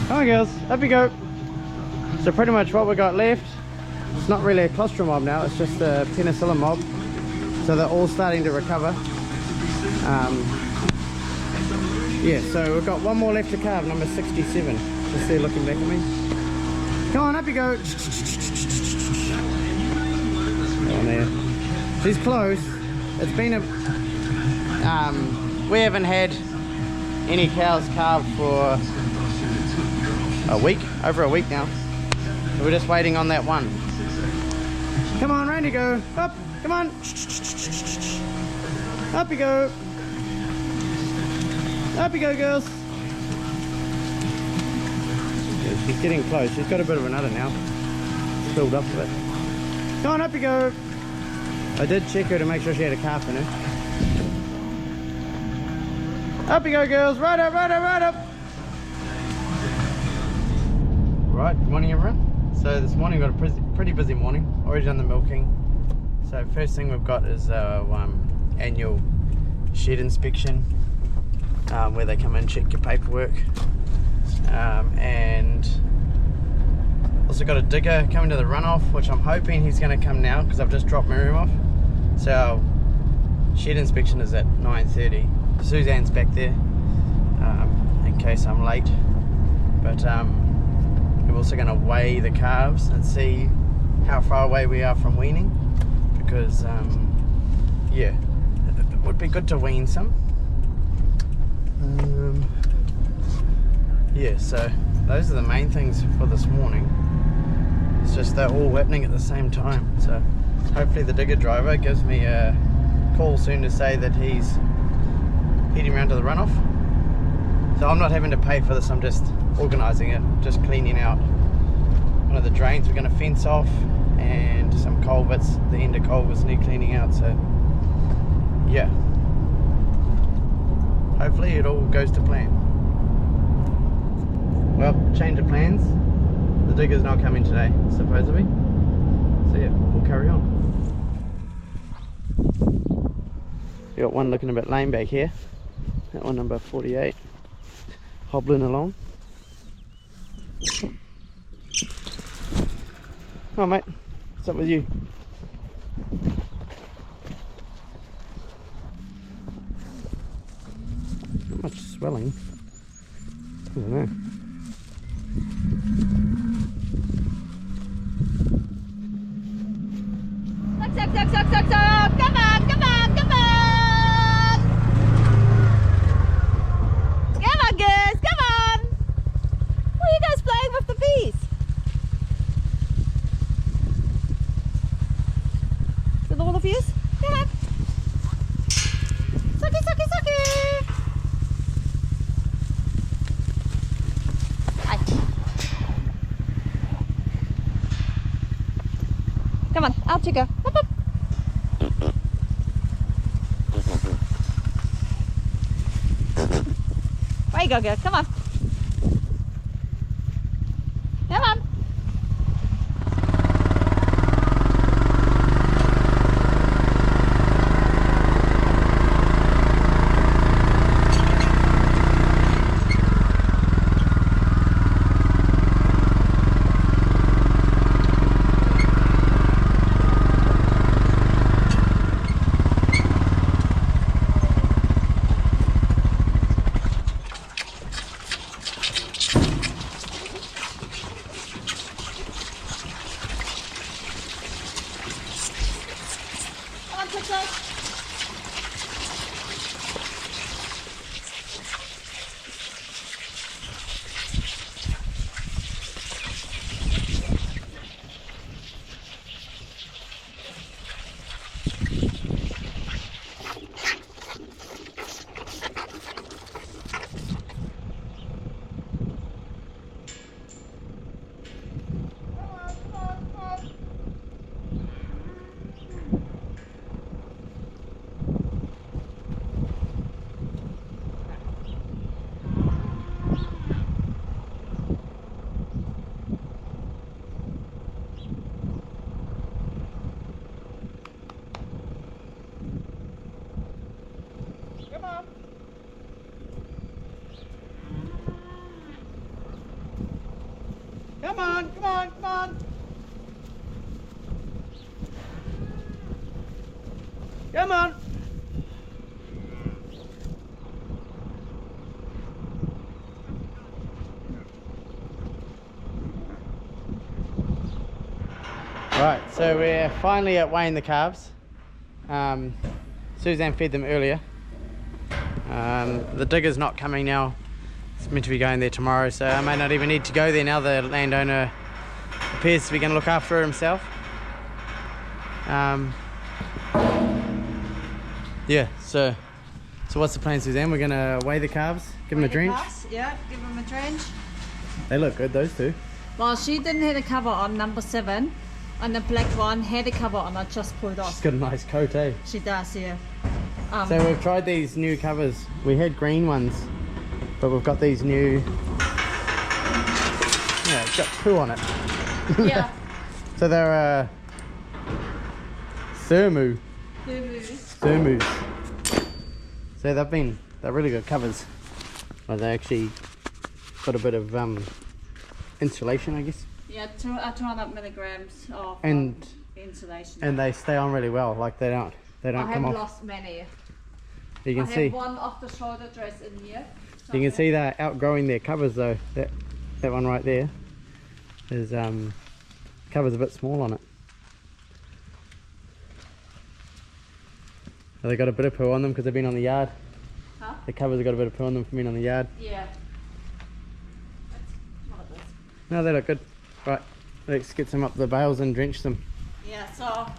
Come on girls, up you go. So pretty much what we got left, it's not really a colostrum mob now, it's just a penicillin mob. So they're all starting to recover. Yeah, so we've got one more left to carve, number 67. Just there looking back at me. Come on, up you go. Go on there. She's close. It's been a... we haven't had any cows calved for a week, over a week now. So we're just waiting on that one. Come on, Randy, go. Up, come on. Up you go. Up you go, girls. Yeah, she's getting close. She's got a bit of an udder now. Filled up a bit. Come on, up you go. I did check her to make sure she had a calf in her. Up you go, girls. Right up, right up, right up. Right, good morning everyone. So this morning we've got a pretty busy morning. Already done the milking. So first thing we've got is our annual shed inspection, where they come in, check your paperwork, and also got a digger coming to the runoff, which I'm hoping he's going to come now because I've just dropped Miriam off. So our shed inspection is at 9:30. Suzanne's back there in case I'm late, but we're also going to weigh the calves and see how far away we are from weaning, because yeah, it would be good to wean some. Yeah, so those are the main things for this morning. It's just they're all happening at the same time, so hopefully the digger driver gives me a call soon to say that he's heading around to the runoff. So I'm not having to pay for this, I'm just organising it, just cleaning out one of the drains we're going to fence off, and some culverts, the end of culverts need cleaning out. So yeah, hopefully it all goes to plan. Well, change of plans, the digger's not coming today supposedly, so yeah, we'll carry on. We got one looking a bit lame back here, that one number 48, hobbling along. Come on mate, what's up with you? Not much swelling, I don't know. Suck, suck, suck, suck, suck. Come on, come on, come on. Come on, girls, come on. Why are you guys playing with the bees? Is it all of you? Come on. Sucky, sucky, sucky. Hi. Come on, out you go. Up, up. There you go, girl. Come on. Come on. on, come on, come on. Come on. Right, so we're finally at weighing the calves. Suzanne fed them earlier. The digger's not coming now. It's meant to be going there tomorrow, so I may not even need to go there now. The landowner appears to be going to look after her himself. Yeah, so what's the plan, Suzanne? We're going to weigh the calves, give them a drench. Yeah, give them a drench. They look good, those two. Well, she didn't have a cover on, number 7. And the black one had a cover on, I just pulled off. She's got a nice coat, eh? She does, yeah. So we've tried these new covers. We had green ones, but we've got these new. Yeah, it's got poo on it. Yeah. So they're Thermus. So they're really good covers. Well, they actually got a bit of insulation, I guess. Yeah, 200 milligrams of insulation. And they stay on really well. Like they don't come off. I have lost many. You can I see. have one off the shoulder dress in here. You can see they're outgrowing their covers though. That one right there is covers a bit small on it. They got a bit of poo on them because they've been on the yard. Huh? The covers have got a bit of poo on them from being on the yard. Yeah. What it is. No, they look good. Right, let's get some up the bales and drench them. Yeah, so I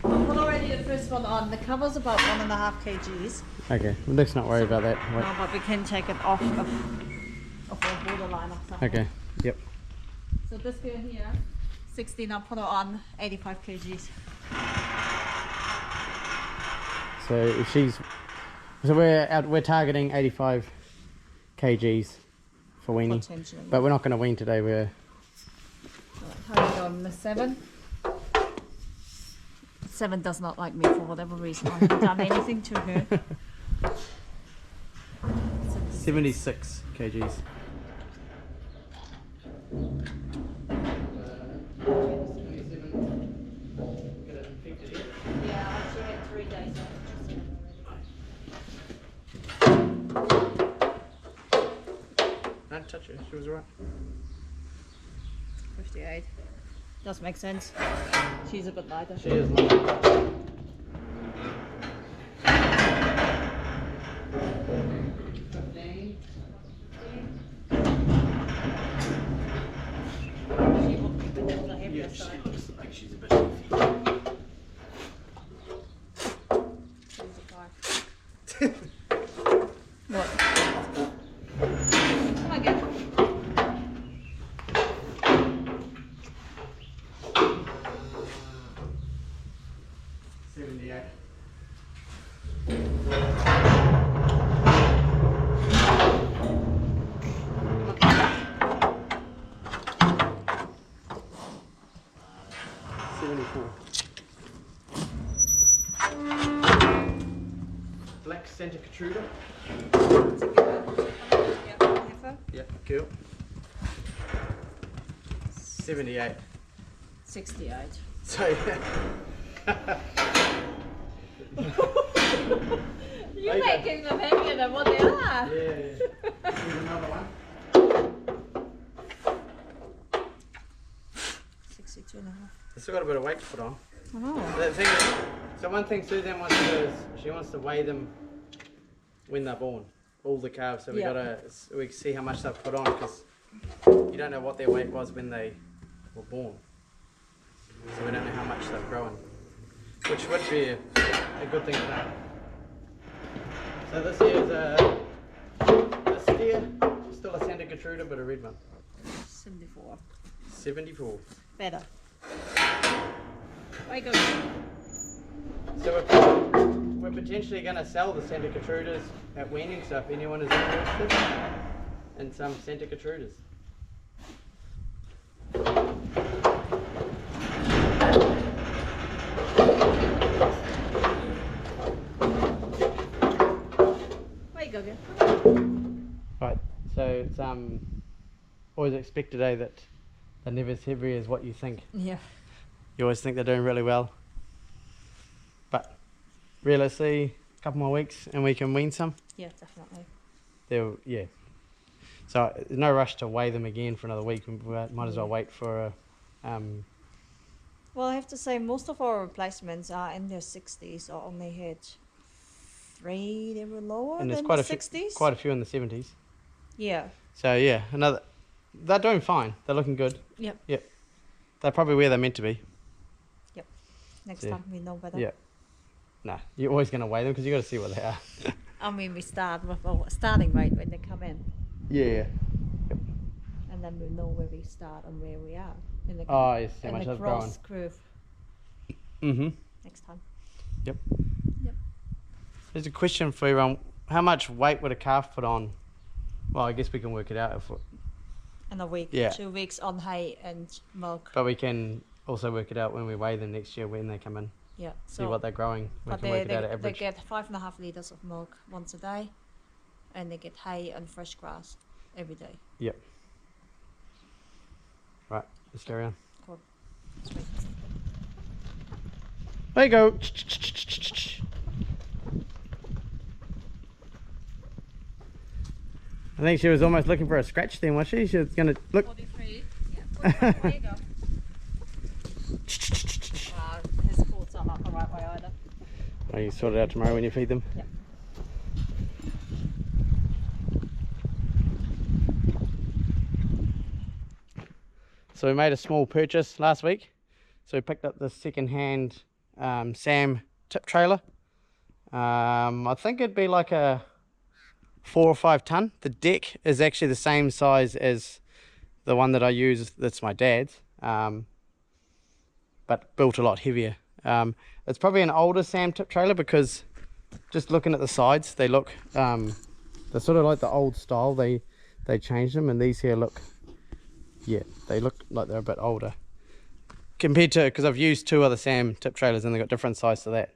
put already the first one on. The cover's about 1.5 kgs. Okay, well, let's not worry about that. Wait. No, but we can take it off of a borderline or something. Okay, yep. So this girl here, 16, I put her on 85 kgs. So if we're targeting 85 kgs for weaning, Potentially. but we're not going to wean today. We're How are you going, Miss 7? 7 does not like me for whatever reason. I haven't done anything to her. 76 kgs. Yeah, she had 3 days off. Don't touch her, she was right. 58. Does make sense. She's a bit lighter. She is light. She will be a bit on the heavier Yeah, she side. looks like she's a bit heavy. She's a 5. What? Come on, get. 78. Black center Katruda. Yeah, cool. 78. 68. So yeah. You're making them heavier than what they are. Here's another one. 62 and a half. It's still got a bit of weight to put on. Oh. The thing is, so one thing Suzanne wants to do is she wants to weigh them when they're born, all the calves. So we can see how much they've put on, because you don't know what their weight was when they were born. So we don't know how much they've grown, which would be a good thing to know. So this here is a steer, still a Santa Gertruda, but a red one. 74. 74. Better. Way go. So we're potentially going to sell the Santa Gertrudas at weaning, so if anyone is interested in some Santa Gertrudas. Way go, girl. Right, so it's always expected today that They're never as heavy as what you think. Yeah. You always think they're doing really well. But realistically, a couple more weeks and we can wean some. Yeah, definitely. Yeah. So there's no rush to weigh them again for another week. We might as well wait for Well, I have to say most of our replacements are in their 60s. I only had 3 that were lower and there's than quite the a few, 60s. quite a few in the 70s. Yeah. So yeah, they're doing fine. They're looking good. Yep. Yep. They're probably where they're meant to be. Yep. Next Yeah. time we know better. Yeah. Nah, you're always going to weigh them because you got to see what they are. I mean, we start with a starting weight when they come in, Yeah. and then we'll know where we start and where we are in the Oh, yes, how in much the I've grown. cross curve Mm-hmm. next time. Yep. Yep. There's a question for everyone. How much weight would a calf put on? Well, I guess we can work it out In a week, Yeah. 2 weeks on hay and milk. but we can also work it out when we weigh them next year when they come in. Yeah. See what they're growing. We But can work it out at they average. get 5.5 liters of milk once a day, and they get hay and fresh grass every day. Yep. Right, let's carry on. Cool. Sweet. There you go. I think she was almost looking for a scratch then, was she? She was going to look. 43. Yeah. 45. There you go. His sports are not the right way either. Oh, you sort it out tomorrow when you feed them? Yeah. So we made a small purchase last week. So we picked up this second-hand Sam tip trailer. I think it'd be like a 4 or 5 ton. The deck is actually the same size as the one that I use. That's my dad's, but built a lot heavier. It's probably an older Sam tip trailer because just looking at the sides, they look they're sort of like the old style. They changed them, and these here look, yeah, they look like they're a bit older compared to, because I've used 2 other Sam tip trailers and they've got different size to that.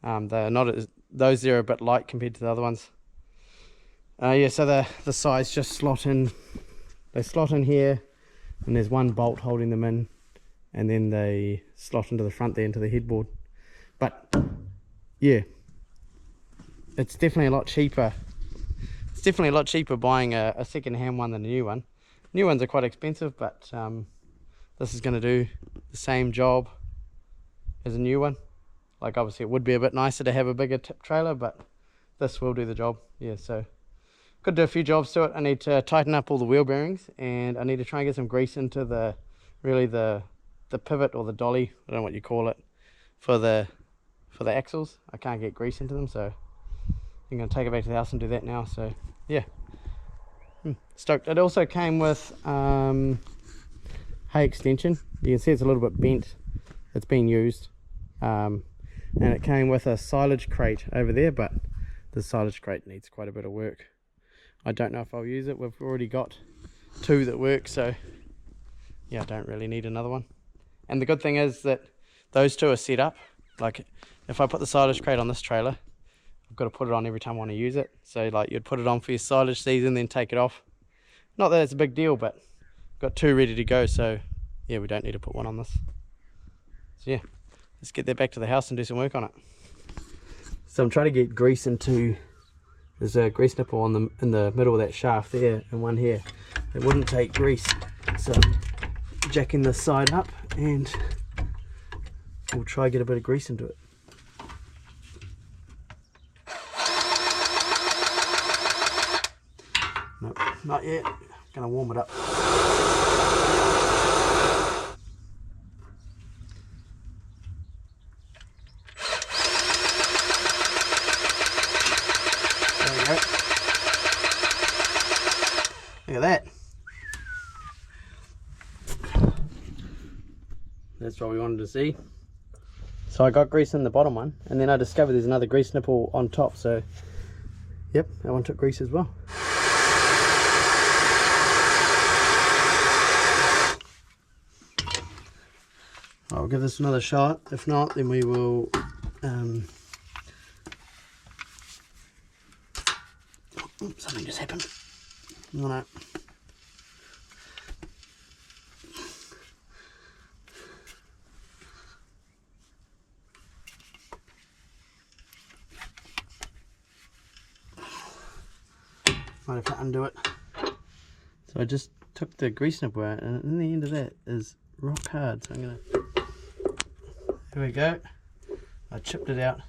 They're not as, those there are a bit light compared to the other ones. Yeah, so the sides just slot in. They slot in here, and there's one bolt holding them in, and then they slot into the front there into the headboard. But yeah, it's definitely a lot cheaper. It's definitely a lot cheaper buying a second-hand one than a new one. New ones are quite expensive, but this is going to do the same job as a new one. Like, obviously it would be a bit nicer to have a bigger tip trailer, but this will do the job. Yeah, so could do a few jobs to it. I need to tighten up all the wheel bearings, and I need to try and get some grease into the pivot or the dolly, I don't know what you call it, for the axles. I can't get grease into them, so I'm going to take it back to the house and do that now. So yeah, stoked. It also came with hay extension. You can see it's a little bit bent. It's been used, and it came with a silage crate over there, but the silage crate needs quite a bit of work. I don't know if I'll use it. We've already got 2 that work, so yeah, I don't really need another one. And the good thing is that those 2 are set up. Like, if I put the silage crate on this trailer, I've got to put it on every time I want to use it. So like, you'd put it on for your silage season, then take it off. Not that it's a big deal, but got 2 ready to go, so yeah, we don't need to put one on this. So yeah, let's get that back to the house and do some work on it. So I'm trying to get grease into, there's a grease nipple on in the middle of that shaft there, and one here. It wouldn't take grease, so I'm jacking this side up, and we'll try to get a bit of grease into it. Nope, not yet. Gonna warm it up. There we go. Look at that. That's what we wanted to see. So I got grease in the bottom one, and then I discovered there's another grease nipple on top, so yep, that one took grease as well. I'll give this another shot. If not, then we will something just happened. Might have to undo it. So I just took the grease nipple out, and in the end of that is rock hard. So I'm gonna, here we go. I chipped it out.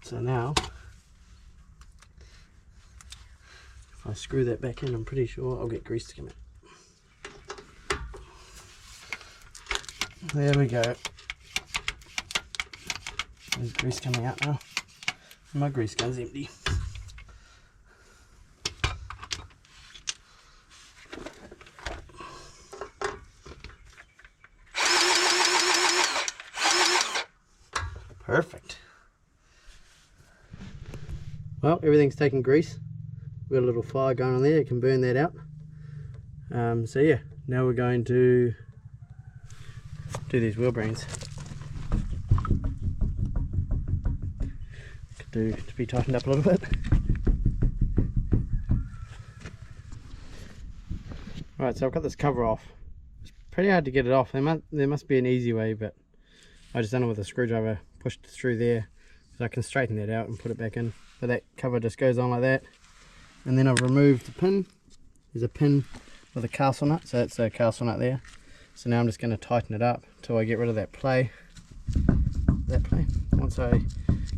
So now, if I screw that back in, I'm pretty sure I'll get grease to come out. There we go. There's grease coming out now. My grease gun's empty. Perfect. Well, everything's taking grease. We've got a little fire going on there, it can burn that out. So yeah, now we're going to do these wheel bearings. Could do to be tightened up a little bit. Right, so I've got this cover off. It's pretty hard to get it off. There must be an easy way, but I just done it with a screwdriver, pushed it through there, so I can straighten that out and put it back in. So that cover just goes on like that. And then I've removed the pin. There's a pin with a castle nut, so that's a castle nut there. So now I'm just going to tighten it up till I get rid of that play. Once I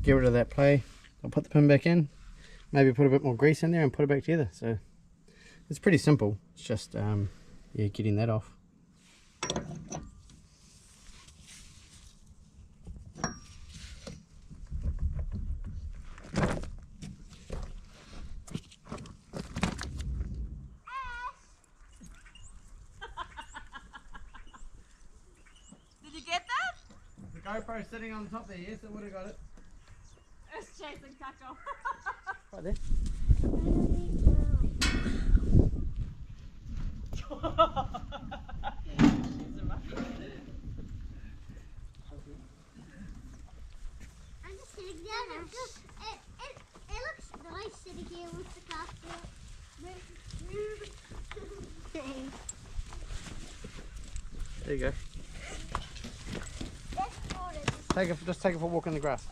get rid of that play, I'll put the pin back in, maybe put a bit more grease in there and put it back together. So it's pretty simple. It's just yeah, getting that off. Did you get that? The GoPro sitting on top there, yes, I would have got it. It's chasing Taco. Right there. I'm just sitting down. It looks nice sitting here with the castle. There you go. Just take it for a walk in the grass.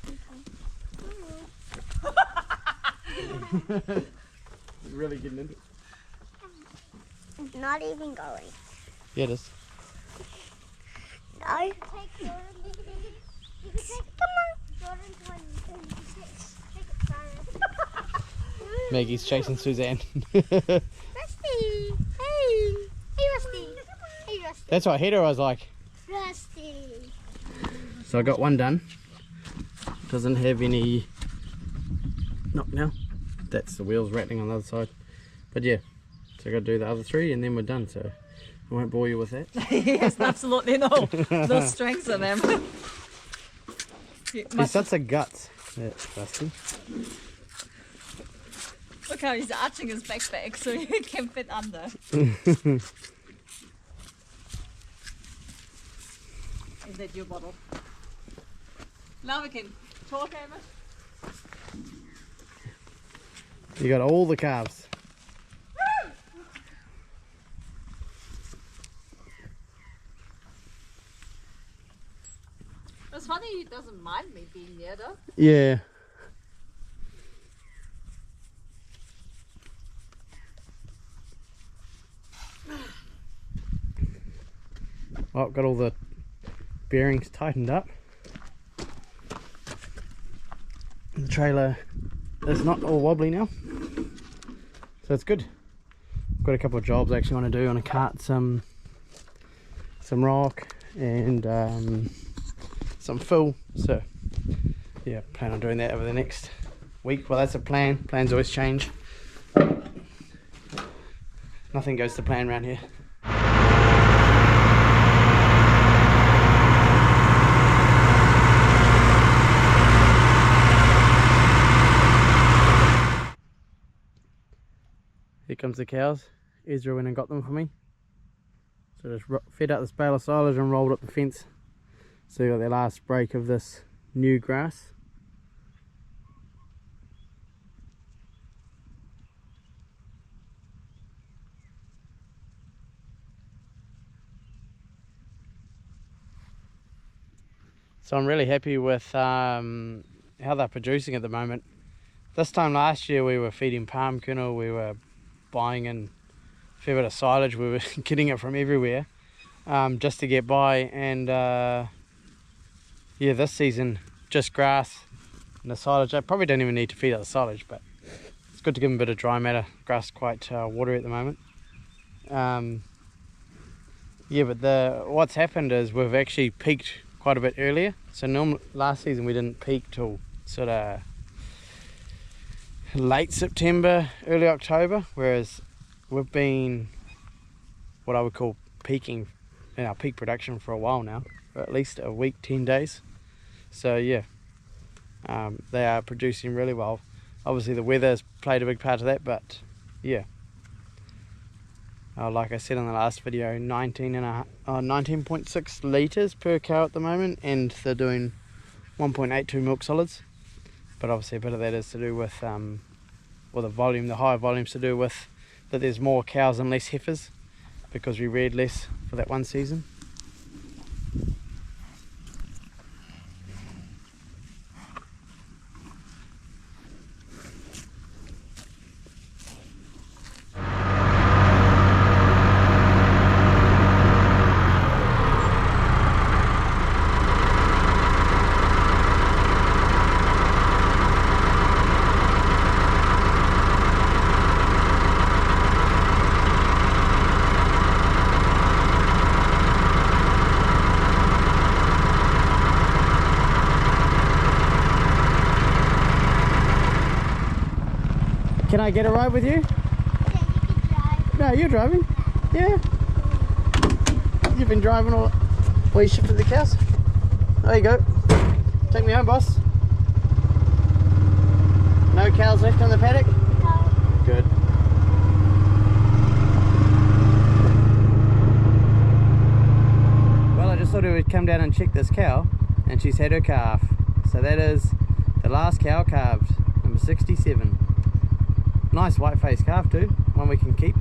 Really getting into it. It's not even going. Yeah, it is. No. Take Jordan. You can take. Come on. Jordan's one. Take it further. Maggie's chasing Suzanne. Rusty. Hey. Hey, Rusty. Hey, Rusty. That's what I hit her. I was like. Rusty. So I got one done. Doesn't have any knock now. That's the wheels rattling on the other side. But yeah, so I got to do the other three and then we're done. So I won't bore you with that. Yes, absolutely no. The strengths of them. He's such a guts. That's Rusty. Look how he's arching his backpack so he can fit under. Is that your bottle? Now we can talk, Amos. You got all the calves. It's funny he doesn't mind me being there though. Yeah. Well, I've got all the bearings tightened up. The trailer is not all wobbly now, so it's good. I've got a couple of jobs I actually want to do. I want to cart some rock and some fill, so yeah, plan on doing that over the next week. Well, that's a plan. Plans always change. Nothing goes to plan around here. Here comes the cows. Ezra went and got them for me. So just fed out this bale of silage and rolled up the fence. So you got their last break of this new grass. So I'm really happy with how they're producing at the moment. This time last year we were feeding palm kernel, we were buying in a fair bit of silage, we were getting it from everywhere just to get by, and yeah, this season just grass and the silage. I probably don't even need to feed out the silage, but it's good to give them a bit of dry matter. Grass is quite watery at the moment. Yeah, but what's happened is we've actually peaked quite a bit earlier. So last season we didn't peak till sort of late September, early October, whereas we've been what I would call peaking in our peak production for a while now, for at least a week, 10 days. So yeah, they are producing really well. Obviously the weather has played a big part of that, but yeah, like I said in the last video, 19.6 litres per cow at the moment, and they're doing 1.82 milk solids. But obviously a bit of that is to do with well, the higher volume's to do with that there's more cows and less heifers, because we reared less for that one season. Can I get a ride with you? Yeah, you can drive. No, you're driving. Yeah. You've been driving all you shifted the cows. There you go. Take me home, boss. No cows left in the paddock? No. Good. Well, I just thought we would come down and check this cow, and she's had her calf. So that is the last cow calved, number 67. Nice white faced calf too, one we can keep.